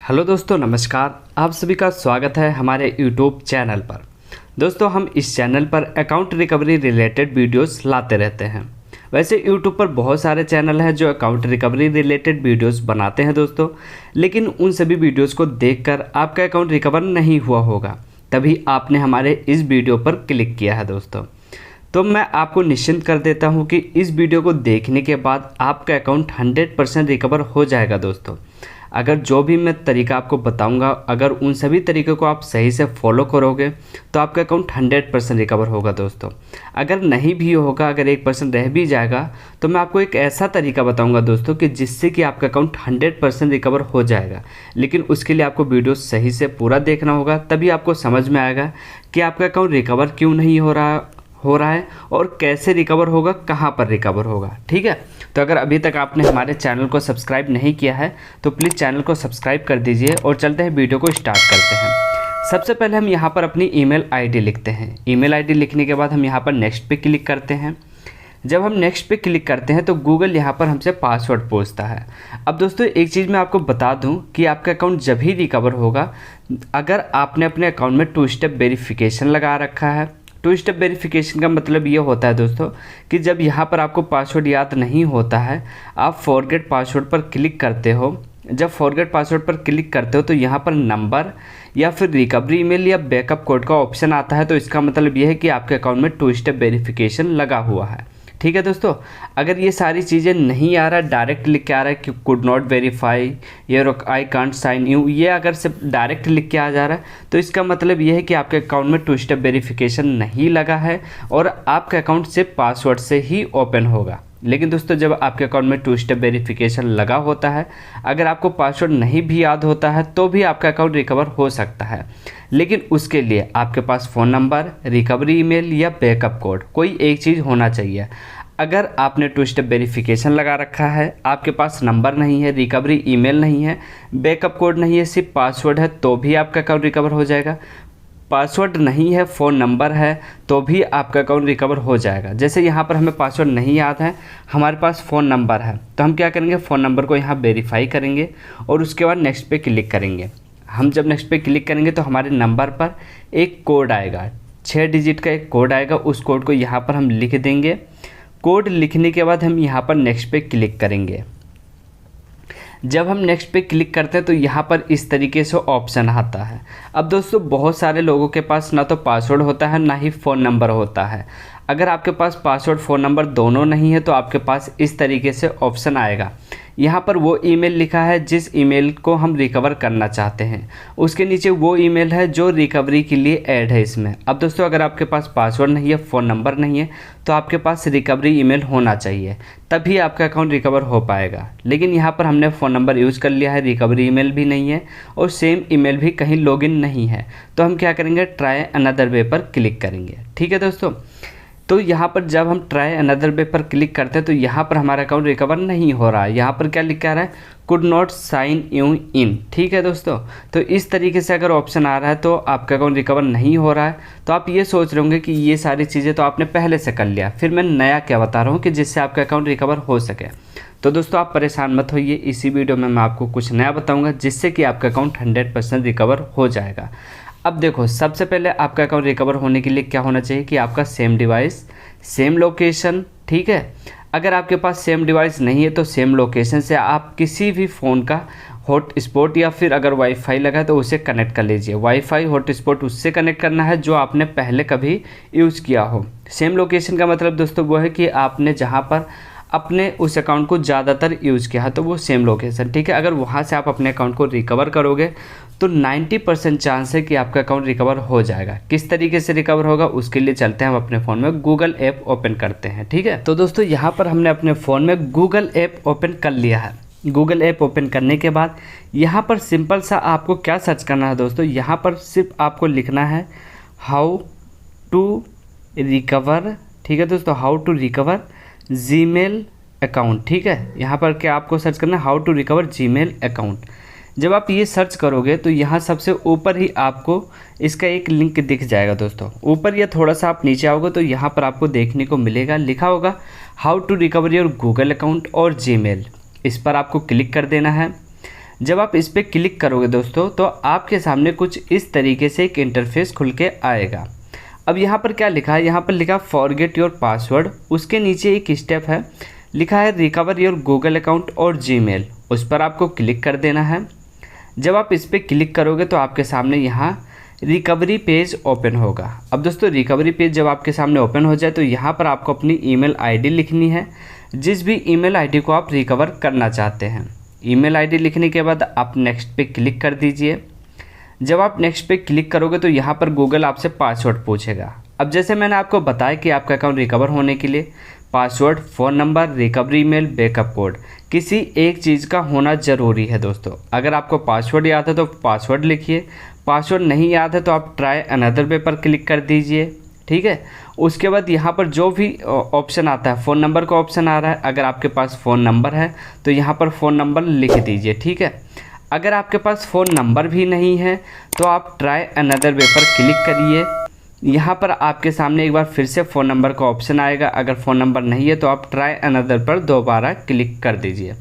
Hello दोस्तों, नमस्कार। आप सभी का स्वागत है हमारे यूट्यूब चैनल पर। दोस्तों, हम इस चैनल पर अकाउंट रिकवरी रिलेटेड वीडियोस लाते रहते हैं। वैसे यूट्यूब पर बहुत सारे चैनल हैं जो अकाउंट रिकवरी रिलेटेड वीडियोस बनाते हैं दोस्तों, लेकिन उन सभी वीडियोस को देखकर आपका अकाउंट रिकवर नहीं हुआ होगा, तभी आपने हमारे इस वीडियो पर क्लिक किया है दोस्तों। तो मैं आपको निश्चिंत कर देता हूं कि इस वीडियो को देखने के बाद आपका अकाउंट 100% रिकवर हो जाएगा दोस्तों। अगर जो भी मैं तरीका आपको बताऊंगा, अगर उन सभी तरीक़ों को आप सही से फॉलो करोगे तो आपका अकाउंट 100% रिकवर होगा दोस्तों। अगर नहीं भी होगा, अगर 1% रह भी जाएगा, तो मैं आपको एक ऐसा तरीका बताऊंगा दोस्तों कि जिससे कि आपका अकाउंट 100% रिकवर हो जाएगा। लेकिन उसके लिए आपको वीडियो सही से पूरा देखना होगा, तभी आपको समझ में आएगा कि आपका अकाउंट रिकवर क्यों नहीं हो रहा है और कैसे रिकवर होगा, कहाँ पर रिकवर होगा। ठीक है, तो अगर अभी तक आपने हमारे चैनल को सब्सक्राइब नहीं किया है तो प्लीज़ चैनल को सब्सक्राइब कर दीजिए और चलते हैं वीडियो को स्टार्ट करते हैं। सबसे पहले हम यहाँ पर अपनी ईमेल आईडी लिखते हैं। ईमेल आईडी लिखने के बाद हम यहाँ पर नेक्स्ट पे क्लिक करते हैं। जब हम नेक्स्ट पे क्लिक करते हैं तो गूगल यहाँ पर हमसे पासवर्ड पूछता है। अब दोस्तों, एक चीज़ मैं आपको बता दूं कि आपका अकाउंट जब ही रिकवर होगा अगर आपने अपने अकाउंट में 2 स्टेप वेरिफिकेशन लगा रखा है। 2 स्टेप वेरिफिकेशन का मतलब ये होता है दोस्तों कि जब यहाँ पर आपको पासवर्ड याद नहीं होता है, आप फॉरगेट पासवर्ड पर क्लिक करते हो। जब फॉरगेट पासवर्ड पर क्लिक करते हो तो यहाँ पर नंबर या फिर रिकवरी ईमेल या बैकअप कोड का ऑप्शन आता है। तो इसका मतलब ये है कि आपके अकाउंट में 2 स्टेप वेरिफिकेशन लगा हुआ है। ठीक है दोस्तों, अगर ये सारी चीज़ें नहीं आ रहा, डायरेक्ट लिख के आ रहा है कि कुड नॉट वेरीफाई या आई कांट साइन यू, ये अगर सिर्फ डायरेक्ट लिख के आ जा रहा है तो इसका मतलब ये है कि आपके अकाउंट में 2 स्टेप वेरिफिकेशन नहीं लगा है और आपका अकाउंट सिर्फ पासवर्ड से ही ओपन होगा। लेकिन दोस्तों, जब आपके अकाउंट में 2 स्टेप वेरिफिकेशन लगा होता है, अगर आपको पासवर्ड नहीं भी याद होता है तो भी आपका अकाउंट रिकवर हो सकता है। लेकिन उसके लिए आपके पास फ़ोन नंबर, रिकवरी ईमेल या बैकअप कोड, कोई एक चीज़ होना चाहिए। अगर आपने 2 स्टेप वेरिफिकेशन लगा रखा है, आपके पास नंबर नहीं है, रिकवरी ईमेल नहीं है, बैकअप कोड नहीं है, सिर्फ पासवर्ड है, तो भी आपका अकाउंट रिकवर हो जाएगा। पासवर्ड नहीं है, फ़ोन नंबर है, तो भी आपका अकाउंट रिकवर हो जाएगा। जैसे यहाँ पर हमें पासवर्ड नहीं याद है, हमारे पास फ़ोन नंबर है, तो हम क्या करेंगे, फ़ोन नंबर को यहाँ वेरीफाई करेंगे और उसके बाद नेक्स्ट पे क्लिक करेंगे। हम जब नेक्स्ट पे क्लिक करेंगे तो हमारे नंबर पर एक कोड आएगा, 6 डिजिट का एक कोड आएगा। उस कोड को यहाँ पर हम लिख देंगे। कोड लिखने के बाद हम यहाँ पर नेक्स्ट पे क्लिक करेंगे। जब हम नेक्स्ट पे क्लिक करते हैं तो यहाँ पर इस तरीके से ऑप्शन आता है। अब दोस्तों, बहुत सारे लोगों के पास ना तो पासवर्ड होता है ना ही फ़ोन नंबर होता है। अगर आपके पास पासवर्ड फ़ोन नंबर दोनों नहीं है तो आपके पास इस तरीके से ऑप्शन आएगा। यहाँ पर वो ईमेल लिखा है जिस ईमेल को हम रिकवर करना चाहते हैं, उसके नीचे वो ईमेल है जो रिकवरी के लिए ऐड है इसमें। अब दोस्तों, अगर आपके पास पासवर्ड नहीं है, फ़ोन नंबर नहीं है, तो आपके पास रिकवरी ईमेल होना चाहिए, तभी आपका अकाउंट रिकवर हो पाएगा। लेकिन यहाँ पर हमने फ़ोन नंबर यूज़ कर लिया है, रिकवरी ईमेल भी नहीं है और सेम ईमेल भी कहीं लॉगिन नहीं है, तो हम क्या करेंगे, ट्राई अनदर वे पर क्लिक करेंगे। ठीक है दोस्तों, तो यहाँ पर जब हम ट्राई अनदर वे पर क्लिक करते हैं तो यहाँ पर हमारा अकाउंट रिकवर नहीं हो रहा है। यहाँ पर क्या लिखा रहा है, could not sign you in. ठीक है दोस्तों, तो इस तरीके से अगर ऑप्शन आ रहा है तो आपका अकाउंट रिकवर नहीं हो रहा है। तो आप ये सोच रहे होंगे कि ये सारी चीज़ें तो आपने पहले से कर लिया, फिर मैं नया क्या बता रहा हूँ कि जिससे आपका अकाउंट रिकवर हो सके। तो दोस्तों, आप परेशान मत होइए, इसी वीडियो में मैं आपको कुछ नया बताऊँगा जिससे कि आपका अकाउंट 100% रिकवर हो जाएगा। अब देखो, सबसे पहले आपका अकाउंट रिकवर होने के लिए क्या होना चाहिए कि आपका सेम डिवाइस, सेम लोकेशन। ठीक है, अगर आपके पास सेम डिवाइस नहीं है तो सेम लोकेशन से आप किसी भी फ़ोन का हॉटस्पॉट या फिर अगर वाईफाई लगा है तो उसे कनेक्ट कर लीजिए। वाईफाई हॉटस्पॉट उससे कनेक्ट करना है जो आपने पहले कभी यूज़ किया हो। सेम लोकेशन का मतलब दोस्तों वो है कि आपने जहाँ पर अपने उस अकाउंट को ज़्यादातर यूज़ किया है तो वो सेम लोकेशन। ठीक है, अगर वहाँ से आप अपने अकाउंट को रिकवर करोगे तो 90% चांस है कि आपका अकाउंट रिकवर हो जाएगा। किस तरीके से रिकवर होगा उसके लिए चलते हैं हम अपने फ़ोन में गूगल ऐप ओपन करते हैं। ठीक है, तो दोस्तों, यहाँ पर हमने अपने फ़ोन में गूगल ऐप ओपन कर लिया है। गूगल ऐप ओपन करने के बाद यहाँ पर सिंपल सा आपको क्या सर्च करना है दोस्तों, यहाँ पर सिर्फ आपको लिखना है हाउ टू रिकवर। ठीक है दोस्तों, how to recover Gmail account. ठीक है, यहाँ पर क्या आपको सर्च करना है, how to recover Gmail account. जब आप ये सर्च करोगे तो यहाँ सबसे ऊपर ही आपको इसका एक लिंक दिख जाएगा दोस्तों। ऊपर या थोड़ा सा आप नीचे आओगे तो यहाँ पर आपको देखने को मिलेगा, लिखा होगा how to recover your Google account और जीमेल। इस पर आपको क्लिक कर देना है। जब आप इस पर क्लिक करोगे दोस्तों तो आपके सामने कुछ इस तरीके से एक इंटरफेस खुल के आएगा। अब यहाँ पर क्या लिखा है, यहाँ पर लिखा फॉरगेट योर पासवर्ड, उसके नीचे एक स्टेप है लिखा है रिकवर योर गूगल अकाउंट और जीमेल, उस पर आपको क्लिक कर देना है। जब आप इस पर क्लिक करोगे तो आपके सामने यहाँ रिकवरी पेज ओपन होगा। अब दोस्तों रिकवरी पेज जब आपके सामने ओपन हो जाए तो यहाँ पर आपको अपनी ईमेल आईडी लिखनी है, जिस भी ईमेल आईडी को आप रिकवर करना चाहते हैं। ईमेल आईडी लिखने के बाद आप नेक्स्ट पे क्लिक कर दीजिए। जब आप नेक्स्ट पे क्लिक करोगे तो यहाँ पर गूगल आपसे पासवर्ड पूछेगा। अब जैसे मैंने आपको बताया कि आपका अकाउंट रिकवर होने के लिए password, phone number, recovery email, backup code, किसी एक चीज़ का होना ज़रूरी है दोस्तों। अगर आपको पासवर्ड याद है तो पासवर्ड लिखिए, पासवर्ड नहीं याद है तो आप ट्राई अनदर वे पर क्लिक कर दीजिए, ठीक है। उसके बाद यहाँ पर जो भी ऑप्शन आता है, फ़ोन नंबर का ऑप्शन आ रहा है, अगर आपके पास फ़ोन नंबर है तो यहाँ पर फ़ोन नंबर लिख दीजिए, ठीक है। अगर आपके पास फ़ोन नंबर भी नहीं है तो आप ट्राई अनदर वे पर क्लिक करिए। यहाँ पर आपके सामने एक बार फिर से फ़ोन नंबर का ऑप्शन आएगा। अगर फ़ोन नंबर नहीं है तो आप ट्राई अनदर पर दोबारा क्लिक कर दीजिए।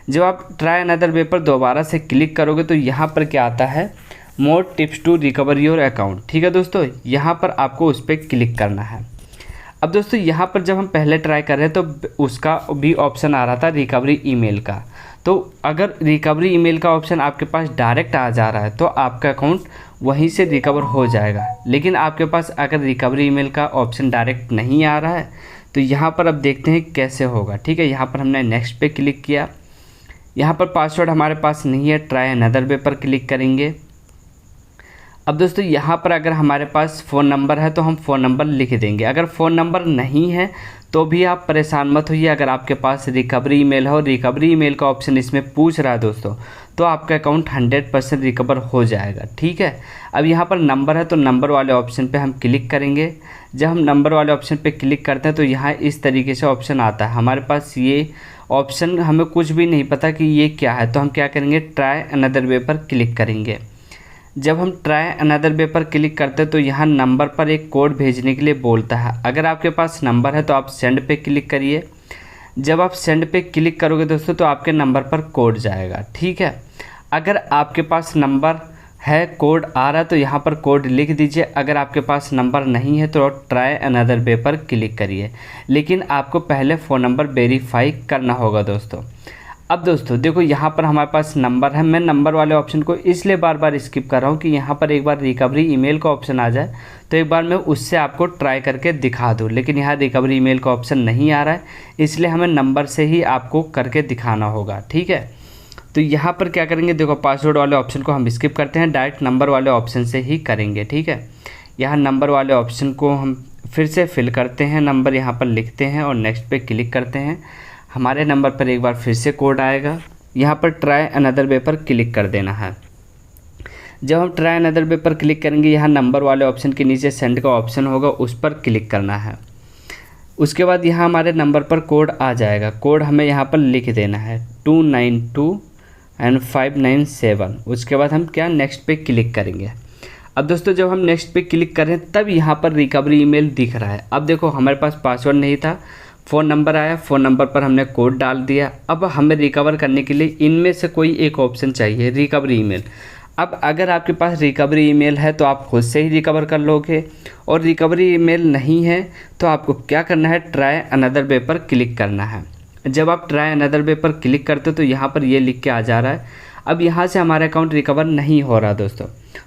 जब आप ट्राई अनदर वे पर दोबारा से क्लिक करोगे तो यहाँ पर क्या आता है, more tips to recover your account, ठीक है दोस्तों। यहाँ पर आपको उस पर क्लिक करना है। अब दोस्तों यहाँ पर जब हम पहले ट्राई कर रहे हैं तो उसका भी ऑप्शन आ रहा था रिकवरी ईमेल का। तो अगर रिकवरी ईमेल का ऑप्शन आपके पास डायरेक्ट आ जा रहा है तो आपका अकाउंट वहीं से रिकवर हो जाएगा। लेकिन आपके पास अगर रिकवरी ईमेल का ऑप्शन डायरेक्ट नहीं आ रहा है तो यहाँ पर अब देखते हैं कैसे होगा, ठीक है। यहाँ पर हमने नेक्स्ट पे क्लिक किया। यहाँ पर पासवर्ड हमारे पास नहीं है, ट्राई अनदर वे पर क्लिक करेंगे। अब दोस्तों यहाँ पर अगर हमारे पास फ़ोन नंबर है तो हम फ़ोन नंबर लिख देंगे। अगर फ़ोन नंबर नहीं है तो भी आप परेशान मत होइए। अगर आपके पास रिकवरी ईमेल हो, रिकवरी ईमेल का ऑप्शन इसमें पूछ रहा है दोस्तों, तो आपका अकाउंट 100% रिकवर हो जाएगा, ठीक है। अब यहाँ पर नंबर है तो नंबर वाले ऑप्शन पे हम क्लिक करेंगे। जब हम नंबर वाले ऑप्शन पे क्लिक करते हैं तो यहाँ इस तरीके से ऑप्शन आता है। हमारे पास ये ऑप्शन हमें कुछ भी नहीं पता कि ये क्या है, तो हम क्या करेंगे, ट्राई अनदर वे पर क्लिक करेंगे। जब हम ट्राई अनदर वे पर क्लिक करते हैं तो यहाँ नंबर पर एक कोड भेजने के लिए बोलता है। अगर आपके पास नंबर है तो आप सेंड पे क्लिक करिए। जब आप सेंड पे क्लिक करोगे दोस्तों तो आपके नंबर पर कोड जाएगा, ठीक है। अगर आपके पास नंबर है, कोड आ रहा है तो यहाँ पर कोड लिख दीजिए। अगर आपके पास नंबर नहीं है तो ट्राई अनदर वे पर क्लिक करिए, लेकिन आपको पहले फ़ोन नंबर वेरीफाई करना होगा दोस्तों। अब दोस्तों देखो यहाँ पर हमारे पास नंबर है। मैं नंबर वाले ऑप्शन को इसलिए बार बार स्किप कर रहा हूँ कि यहाँ पर एक बार रिकवरी ईमेल का ऑप्शन आ जाए तो एक बार मैं उससे आपको ट्राई करके दिखा दूँ, लेकिन यहाँ रिकवरी ईमेल का ऑप्शन नहीं आ रहा है, इसलिए हमें नंबर से ही आपको करके दिखाना होगा, ठीक है। तो यहाँ पर क्या करेंगे, देखो पासवर्ड वाले ऑप्शन को हम स्किप करते हैं, डायरेक्ट नंबर वाले ऑप्शन से ही करेंगे, ठीक है। यहाँ नंबर वाले ऑप्शन को हम फिर से फिल करते हैं, नंबर यहाँ पर लिखते हैं और नेक्स्ट पे क्लिक करते हैं। हमारे नंबर पर एक बार फिर से कोड आएगा। यहाँ पर ट्राई अनदर वे पर क्लिक कर देना है। जब हम ट्राई अनदर वे पर क्लिक करेंगे, यहाँ नंबर वाले ऑप्शन के नीचे सेंड का ऑप्शन होगा, उस पर क्लिक करना है। उसके बाद यहाँ हमारे नंबर पर कोड आ जाएगा। कोड हमें यहाँ पर लिख देना है 292 एंड 597। उसके बाद हम क्या, नेक्स्ट पे क्लिक करेंगे। अब दोस्तों जब हम नेक्स्ट पे क्लिक करें तब यहाँ पर रिकवरी ईमेल दिख रहा है। अब देखो हमारे पास पासवर्ड नहीं था, फ़ोन नंबर आया, फ़ोन नंबर पर हमने कोड डाल दिया। अब हमें रिकवर करने के लिए इनमें से कोई एक ऑप्शन चाहिए, रिकवरी ईमेल। अब अगर आपके पास रिकवरी ईमेल है तो आप खुद से ही रिकवर कर लोगे, और रिकवरी ईमेल नहीं है तो आपको क्या करना है, ट्राई अनदर वे पर क्लिक करना है। जब आप ट्राई अनदर वे पर क्लिक करते हो तो यहाँ पर ये लिख के आ जा रहा है अब यहाँ से हमारा अकाउंट रिकवर नहीं हो रहा दोस्तों।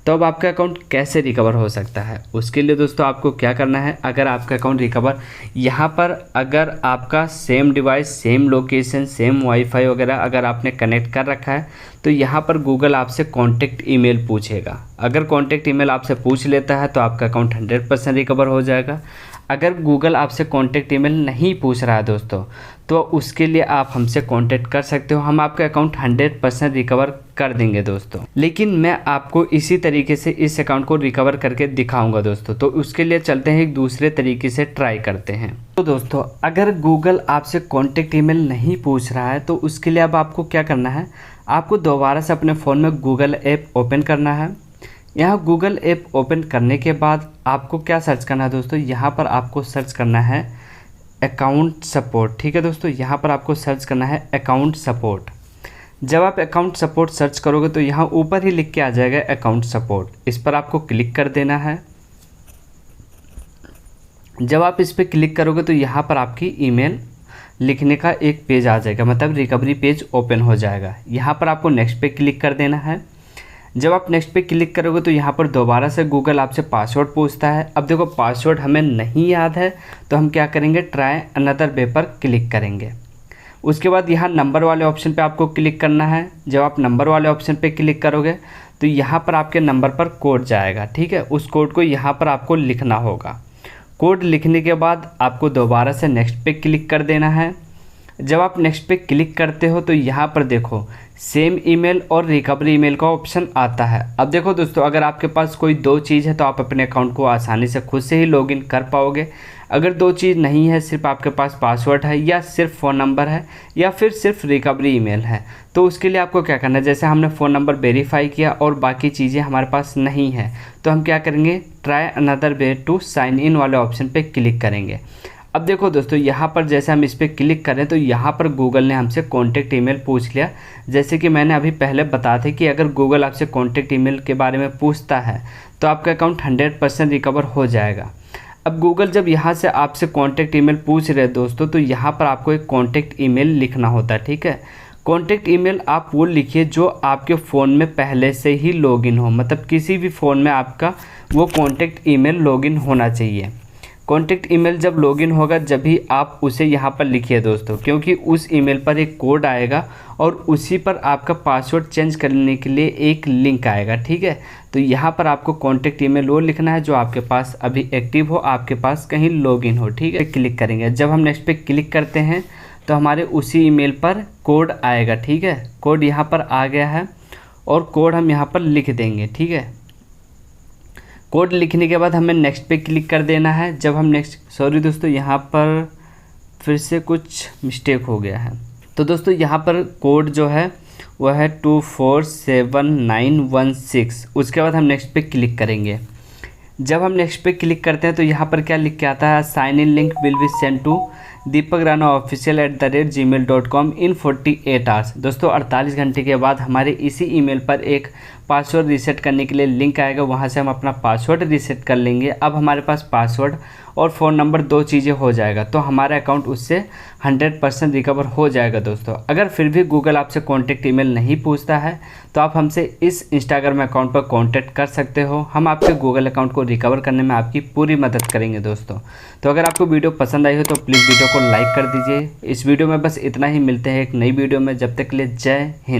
तो अब आपका अकाउंट कैसे रिकवर हो सकता है, उसके लिए दोस्तों आपको क्या करना है, अगर आपका अकाउंट रिकवर यहाँ पर अगर आपका same device, same location, same wifi वगैरह अगर आपने कनेक्ट कर रखा है तो यहाँ पर गूगल आपसे कॉन्टैक्ट ईमेल पूछेगा। अगर कॉन्टैक्ट ईमेल आपसे पूछ लेता है तो आपका अकाउंट 100% रिकवर हो जाएगा। अगर गूगल आपसे कॉन्टैक्ट ईमेल नहीं पूछ रहा है दोस्तों तो उसके लिए आप हमसे कांटेक्ट कर सकते हो, हम आपका अकाउंट 100% रिकवर कर देंगे दोस्तों। लेकिन मैं आपको इसी तरीके से इस अकाउंट को रिकवर करके दिखाऊंगा दोस्तों। तो उसके लिए चलते हैं एक दूसरे तरीके से ट्राई करते हैं। तो दोस्तों अगर गूगल आपसे कॉन्टैक्ट ईमेल नहीं पूछ रहा है तो उसके लिए अब आपको क्या करना है, आपको दोबारा से अपने फ़ोन में गूगल ऐप ओपन करना है। यहाँ गूगल ऐप ओपन करने के बाद आपको क्या सर्च करना है दोस्तों, यहाँ पर आपको सर्च करना है अकाउंट सपोर्ट, ठीक है दोस्तों। यहाँ पर आपको सर्च करना है अकाउंट सपोर्ट। जब आप अकाउंट सपोर्ट सर्च करोगे तो यहाँ ऊपर ही लिख के आ जाएगा अकाउंट सपोर्ट, इस पर आपको क्लिक कर देना है। जब आप इस पर क्लिक करोगे तो यहाँ पर आपकी ईमेल लिखने का एक पेज आ जाएगा, मतलब रिकवरी पेज ओपन हो जाएगा। यहाँ पर आपको नेक्स्ट पे क्लिक कर देना है। जब आप नेक्स्ट पे क्लिक करोगे तो यहाँ पर दोबारा से गूगल आपसे पासवर्ड पूछता है। अब देखो पासवर्ड हमें नहीं याद है तो हम क्या करेंगे, ट्राई अनदर वे पर क्लिक करेंगे। उसके बाद यहाँ नंबर वाले ऑप्शन पे आपको क्लिक करना है। जब आप नंबर वाले ऑप्शन पे क्लिक करोगे तो यहाँ पर आपके नंबर पर कोड जाएगा, ठीक है। उस कोड को यहाँ पर आपको लिखना होगा। कोड लिखने के बाद आपको दोबारा से नेक्स्ट पे क्लिक कर देना है। जब आप नेक्स्ट पे क्लिक करते हो तो यहाँ पर देखो सेम ईमेल और रिकवरी ईमेल का ऑप्शन आता है। अब देखो दोस्तों, अगर आपके पास कोई दो चीज़ है तो आप अपने अकाउंट को आसानी से खुद से ही लॉगिन कर पाओगे। अगर दो चीज़ नहीं है, सिर्फ आपके पास पासवर्ड है या सिर्फ फ़ोन नंबर है या फिर सिर्फ रिकवरी ईमेल है, तो उसके लिए आपको क्या करना है, जैसे हमने फ़ोन नंबर वेरीफाई किया और बाकी चीज़ें हमारे पास नहीं है तो हम क्या करेंगे, try another way to sign in वाले ऑप्शन पे क्लिक करेंगे। अब देखो दोस्तों, यहाँ पर जैसे हम इस पर क्लिक करें तो यहाँ पर गूगल ने हमसे कॉन्टैक्ट ईमेल पूछ लिया। जैसे कि मैंने अभी पहले बताया था कि अगर गूगल आपसे कॉन्टैक्ट ईमेल के बारे में पूछता है तो आपका अकाउंट 100% रिकवर हो जाएगा। अब गूगल जब यहाँ से आपसे कॉन्टैक्ट ईमेल पूछ रहे हैं दोस्तों, तो यहाँ पर आपको एक कॉन्टैक्ट ईमेल लिखना होता है, ठीक है। कॉन्टैक्ट ईमेल आप वो लिखिए जो आपके फ़ोन में पहले से ही लॉगिन हो, मतलब किसी भी फ़ोन में आपका वो कॉन्टैक्ट ईमेल लॉगिन होना चाहिए। कॉन्टैक्ट ईमेल जब लॉगिन होगा जब भी आप उसे यहाँ पर लिखिए दोस्तों, क्योंकि उस ईमेल पर एक कोड आएगा और उसी पर आपका पासवर्ड चेंज करने के लिए एक लिंक आएगा, ठीक है। तो यहाँ पर आपको कॉन्टैक्ट ईमेल वो लिखना है जो आपके पास अभी एक्टिव हो, आपके पास कहीं लॉगिन हो, ठीक है। क्लिक करेंगे। जब हम नेक्स्ट पे क्लिक करते हैं तो हमारे उसी ईमेल पर कोड आएगा, ठीक है। कोड यहाँ पर आ गया है और कोड हम यहाँ पर लिख देंगे, ठीक है। कोड लिखने के बाद हमें नेक्स्ट पे क्लिक कर देना है। जब हम सॉरी दोस्तों, यहाँ पर फिर से कुछ मिस्टेक हो गया है। तो दोस्तों यहाँ पर कोड जो है वह है 247916। उसके बाद हम नेक्स्ट पे क्लिक करेंगे। जब हम नेक्स्ट पे क्लिक करते हैं तो यहाँ पर क्या लिख के आता है, sign in link will be send to deepakranaofficial@gmail.com in 48 hours. दोस्तों 48 घंटे के बाद हमारे इसी ईमेल पर एक पासवर्ड रीसेट करने के लिए लिंक आएगा, वहाँ से हम अपना पासवर्ड रीसेट कर लेंगे। अब हमारे पास पासवर्ड और फ़ोन नंबर दो चीज़ें हो जाएगा तो हमारा अकाउंट उससे 100% रिकवर हो जाएगा दोस्तों। अगर फिर भी गूगल आपसे कॉन्टैक्ट ईमेल नहीं पूछता है तो आप हमसे इस इंस्टाग्राम अकाउंट पर कॉन्टैक्ट कर सकते हो। हम आपके गूगल अकाउंट को रिकवर करने में आपकी पूरी मदद करेंगे दोस्तों। तो अगर आपको वीडियो पसंद आई हो तो प्लीज़ वीडियो को लाइक कर दीजिए। इस वीडियो में बस इतना ही, मिलते हैं एक नई वीडियो में। जब तक के लिए जय हिंद।